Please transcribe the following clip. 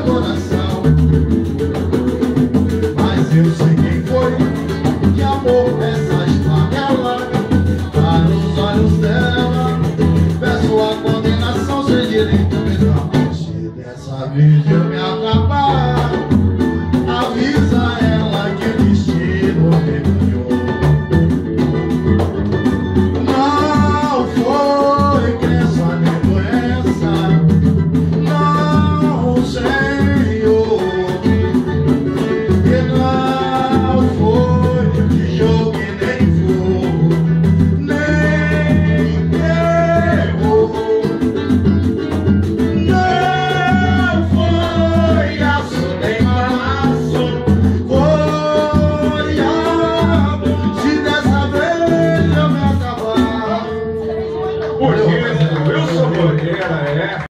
meu coração. Mas eu sei quem foi que amou essas favelas. Para os olhos dela peço a condenação sem direito penal. Se dessa vez eu me acabar, avisa ela que o destino me ganhou. Não foi crença nem doença, não, Senhor. E não foi de jogo e nem fogo, nem terror. Não foi aço nem manaço, foi amor. Se dessa vez eu me acabar. Porque Wilson Nogueira é